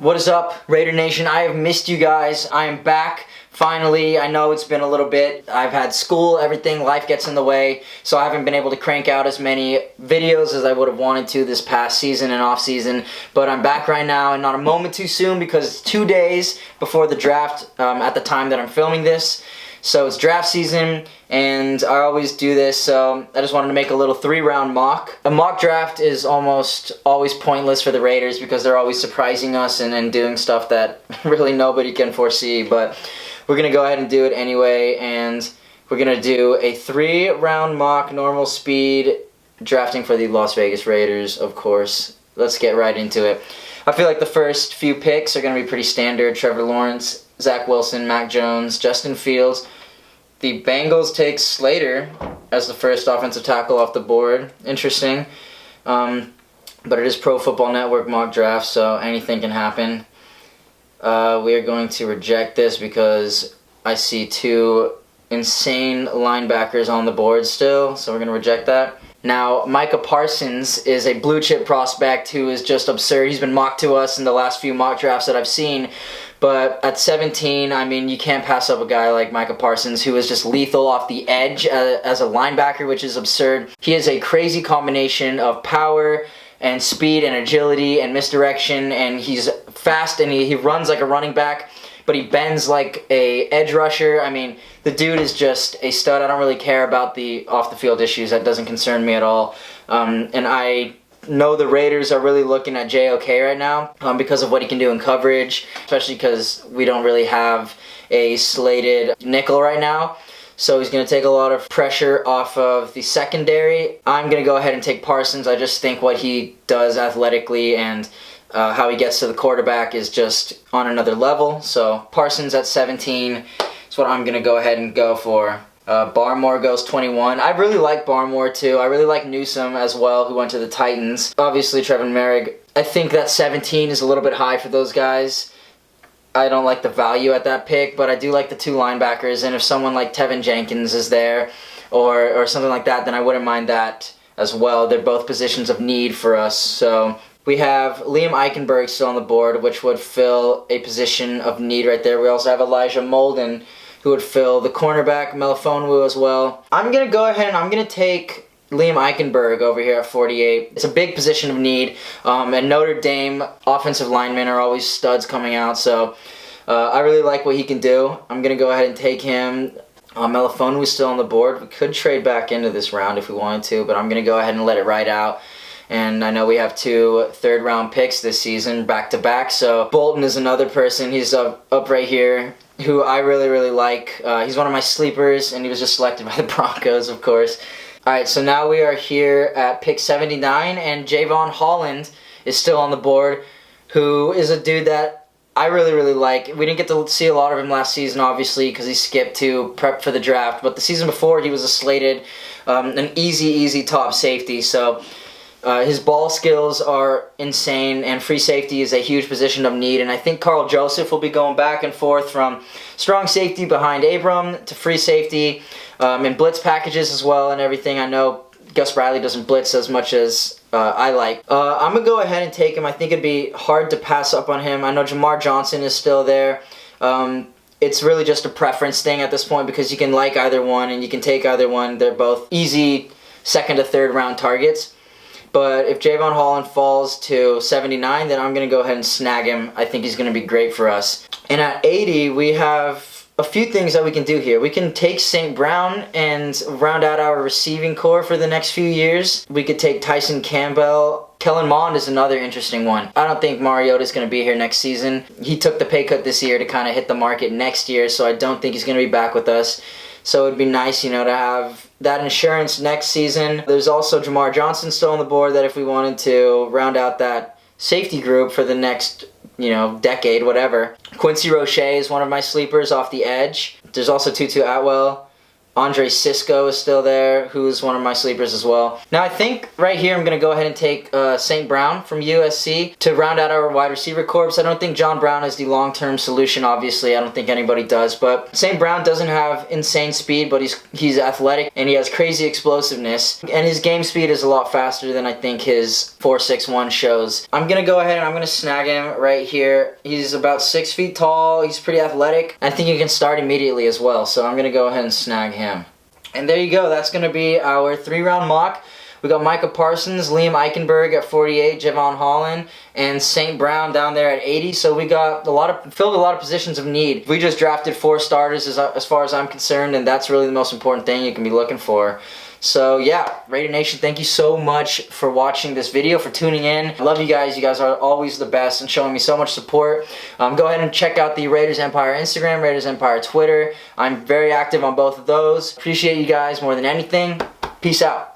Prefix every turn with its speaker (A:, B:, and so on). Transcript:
A: What is up, Raider Nation? I have missed you guys. I am back. Finally, I know it's been a little bit. I've had school, everything, life gets in the way, so I haven't been able to crank out as many videos as I would have wanted to this past season and off season, but I'm back right now and not a moment too soon because it's 2 days before the draft at the time that I'm filming this. So it's draft season, and I always do this, so I just wanted to make a little 3-round mock. A mock draft is almost always pointless for the Raiders because they're always surprising us and doing stuff that really nobody can foresee, but we're going to go ahead and do it anyway, and we're going to do a 3-round mock, normal speed, drafting for the Las Vegas Raiders, of course. Let's get right into it. I feel like the first few picks are going to be pretty standard. Trevor Lawrence, Zach Wilson, Mac Jones, Justin Fields. The Bengals take Slater as the first offensive tackle off the board. Interesting. But it is Pro Football Network mock draft, so anything can happen. We are going to reject this because I see 2 insane linebackers on the board still, so we're going to reject that. Now, Micah Parsons is a blue chip prospect who is just absurd. He's been mocked to us in the last few mock drafts that I've seen. But at 17, I mean, you can't pass up a guy like Micah Parsons, who is just lethal off the edge as a linebacker, which is absurd. He is a crazy combination of power and speed and agility and misdirection, and he's fast and he runs like a running back, but he bends like a edge rusher. I mean, the dude is just a stud. I don't really care about the off-the-field issues. That doesn't concern me at all. And I know the Raiders are really looking at JOK right now because of what he can do in coverage, especially because we don't really have a slated nickel right now. So he's going to take a lot of pressure off of the secondary. I'm going to go ahead and take Parsons. I just think what he does athletically and how he gets to the quarterback is just on another level. So Parsons at 17 is what I'm going to go ahead and go for. Barmore goes 21. I really like Barmore too. I really like Newsome as well, who went to the Titans. Obviously, Trevor Merrick. I think that 17 is a little bit high for those guys. I don't like the value at that pick, but I do like the 2 linebackers, and if someone like Tevin Jenkins is there or something like that, then I wouldn't mind that as well. They're both positions of need for us. So we have Liam Eichenberg still on the board, which would fill a position of need right there. We also have Elijah Molden, who would fill the cornerback, Melifonwu as well. I'm going to go ahead and I'm going to take Liam Eichenberg over here at 48. It's a big position of need, and Notre Dame offensive linemen are always studs coming out, so I really like what he can do. I'm going to go ahead and take him. Melifonwu is still on the board. We could trade back into this round if we wanted to, but I'm going to go ahead and let it ride out. And I know we have 2 third-round picks this season, back-to-back, so Bolton is another person. He's up right here, who I really, really like. He's one of my sleepers, and he was just selected by the Broncos, of course. Alright, so now we are here at pick 79, and Javon Holland is still on the board, who is a dude that I really, really like. We didn't get to see a lot of him last season, obviously, because he skipped to prep for the draft, but the season before, he was a slated, an easy top safety, so his ball skills are insane, and free safety is a huge position of need, and I think Carl Joseph will be going back and forth from strong safety behind Abram to free safety, and blitz packages as well and everything. I know Gus Bradley doesn't blitz as much as I like. I'm going to go ahead and take him. I think it'd be hard to pass up on him. I know Jamar Johnson is still there. It's really just a preference thing at this point because you can like either one and you can take either one. They're both easy 2nd to 3rd round targets. But if Javon Holland falls to 79, then I'm going to go ahead and snag him. I think he's going to be great for us. And at 80, we have a few things that we can do here. We can take St. Brown and round out our receiving core for the next few years. We could take Tyson Campbell. Kellen Mond is another interesting one. I don't think Mariota is going to be here next season. He took the pay cut this year to kind of hit the market next year, so I don't think he's going to be back with us. So it'd be nice, to have that insurance next season. There's also Jamar Johnson still on the board that if we wanted to round out that safety group for the next, decade, whatever. Quincy Roche is one of my sleepers off the edge. There's also Tutu Atwell, Andre Cisco is still there, who's one of my sleepers as well. Now I think right here I'm going to go ahead and take St. Brown from USC to round out our wide receiver corps. I don't think John Brown is the long-term solution, obviously. I don't think anybody does, but St. Brown doesn't have insane speed, but he's athletic and he has crazy explosiveness, and his game speed is a lot faster than I think his 4.61 shows. I'm going to go ahead and I'm going to snag him right here. He's about 6 feet tall. He's pretty athletic. I think you can start immediately as well, so I'm going to go ahead and snag him. And there you go. That's going to be our 3-round mock. We got Micah Parsons, Liam Eichenberg at 48, Javon Holland, and St. Brown down there at 80. So we got filled a lot of positions of need. We just drafted 4 starters as far as I'm concerned, and that's really the most important thing you can be looking for. So yeah, Raider Nation, thank you so much for watching this video, for tuning in. I love you guys. You guys are always the best and showing me so much support. Go ahead and check out the Raiders Empire Instagram, Raiders Empire Twitter. I'm very active on both of those. Appreciate you guys more than anything. Peace out.